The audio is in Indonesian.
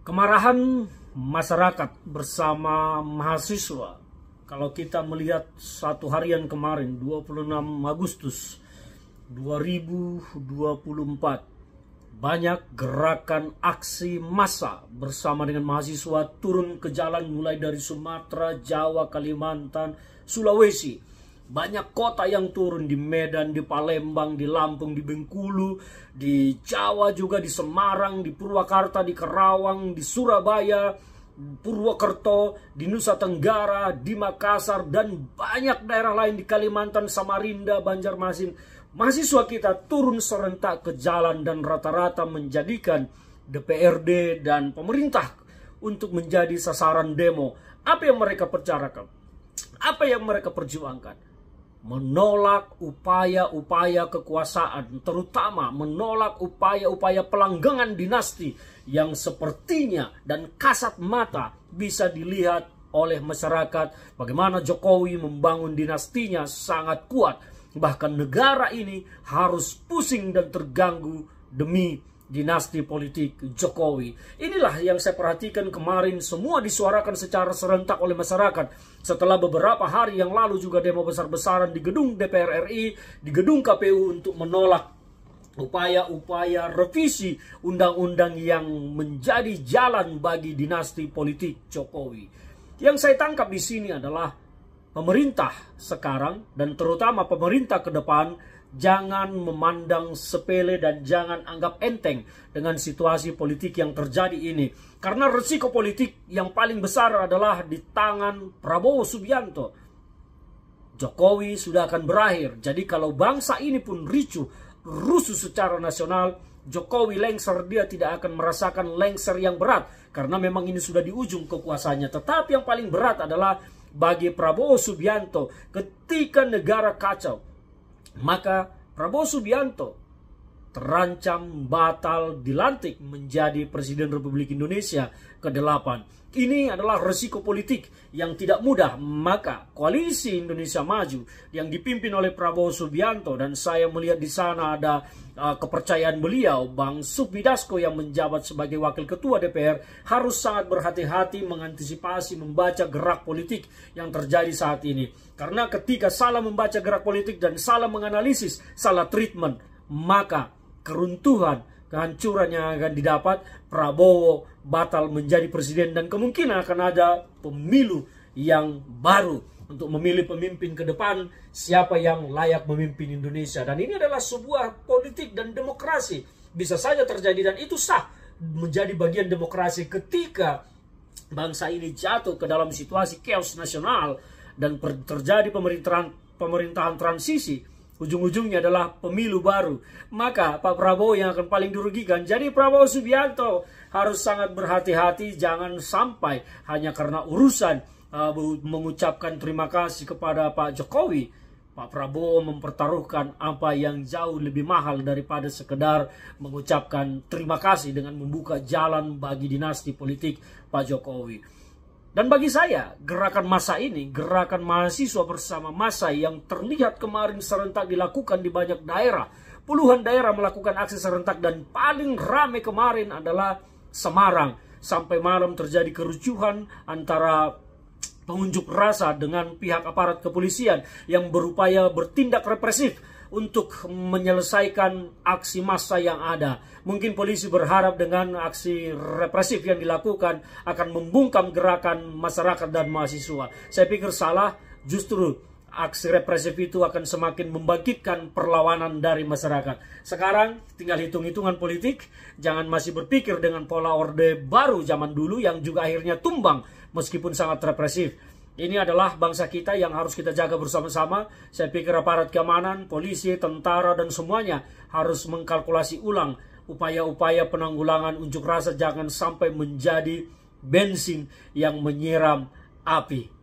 Kemarahan masyarakat bersama mahasiswa, kalau kita melihat satu harian kemarin 26 Agustus 2024, banyak gerakan aksi massa bersama dengan mahasiswa turun ke jalan mulai dari Sumatera, Jawa, Kalimantan, Sulawesi. Banyak kota yang turun, di Medan, di Palembang, di Lampung, di Bengkulu, di Jawa juga, di Semarang, di Purwakarta, di Karawang, di Surabaya, Purwokerto, di Nusa Tenggara, di Makassar, dan banyak daerah lain di Kalimantan, Samarinda, Banjarmasin. Mahasiswa kita turun serentak ke jalan dan rata-rata menjadikan DPRD dan pemerintah untuk menjadi sasaran demo. Apa yang mereka percarakan? Apa yang mereka perjuangkan? Menolak upaya-upaya kekuasaan, terutama menolak upaya-upaya pelanggengan dinasti yang sepertinya dan kasat mata bisa dilihat oleh masyarakat bagaimana Jokowi membangun dinastinya sangat kuat. Bahkan negara ini harus pusing dan terganggu demi dinasti politik Jokowi. Inilah yang saya perhatikan kemarin, semua disuarakan secara serentak oleh masyarakat. Setelah beberapa hari yang lalu juga demo besar-besaran di gedung DPR RI, di gedung KPU untuk menolak upaya-upaya revisi undang-undang yang menjadi jalan bagi dinasti politik Jokowi. Yang saya tangkap di sini adalah pemerintah sekarang dan terutama pemerintah ke depan jangan memandang sepele dan jangan anggap enteng dengan situasi politik yang terjadi ini. Karena resiko politik yang paling besar adalah di tangan Prabowo Subianto. Jokowi sudah akan berakhir. Jadi kalau bangsa ini pun rusuh secara nasional, Jokowi lengser, dia tidak akan merasakan lengser yang berat. Karena memang ini sudah di ujung kekuasaannya. Tetapi yang paling berat adalah bagi Prabowo Subianto ketika negara kacau. Maka Prabowo Subianto terancam batal dilantik menjadi Presiden Republik Indonesia ke-8. Ini adalah resiko politik yang tidak mudah. Maka koalisi Indonesia Maju yang dipimpin oleh Prabowo Subianto, dan saya melihat di sana ada kepercayaan beliau, Bang Sufmi Dasko yang menjabat sebagai Wakil Ketua DPR, harus sangat berhati-hati mengantisipasi membaca gerak politik yang terjadi saat ini. Karena ketika salah membaca gerak politik dan salah menganalisis, salah treatment, maka keruntuhan, kehancuran yang akan didapat, Prabowo batal menjadi presiden dan kemungkinan akan ada pemilu yang baru untuk memilih pemimpin ke depan, siapa yang layak memimpin Indonesia. Dan ini adalah sebuah politik dan demokrasi. Bisa saja terjadi dan itu sah menjadi bagian demokrasi ketika bangsa ini jatuh ke dalam situasi chaos nasional dan terjadi pemerintahan transisi. Ujung-ujungnya adalah pemilu baru. Maka Pak Prabowo yang akan paling dirugikan. Jadi Prabowo Subianto harus sangat berhati-hati. Jangan sampai hanya karena urusan mengucapkan terima kasih kepada Pak Jokowi, Pak Prabowo mempertaruhkan apa yang jauh lebih mahal daripada sekedar mengucapkan terima kasih dengan membuka jalan bagi dinasti politik Pak Jokowi. Dan bagi saya, gerakan massa ini, gerakan mahasiswa bersama massa yang terlihat kemarin serentak dilakukan di banyak daerah. Puluhan daerah melakukan aksi serentak dan paling ramai kemarin adalah Semarang. Sampai malam terjadi kerucuhan antara pengunjuk rasa dengan pihak aparat kepolisian yang berupaya bertindak represif untuk menyelesaikan aksi massa yang ada. Mungkin polisi berharap dengan aksi represif yang dilakukan akan membungkam gerakan masyarakat dan mahasiswa. Saya pikir salah, justru aksi represif itu akan semakin membangkitkan perlawanan dari masyarakat. Sekarang tinggal hitung-hitungan politik, jangan masih berpikir dengan pola orde baru zaman dulu yang juga akhirnya tumbang meskipun sangat represif. Ini adalah bangsa kita yang harus kita jaga bersama-sama. Saya pikir aparat keamanan, polisi, tentara, dan semuanya harus mengkalkulasi ulang upaya-upaya penanggulangan unjuk rasa jangan sampai menjadi bensin yang menyiram api.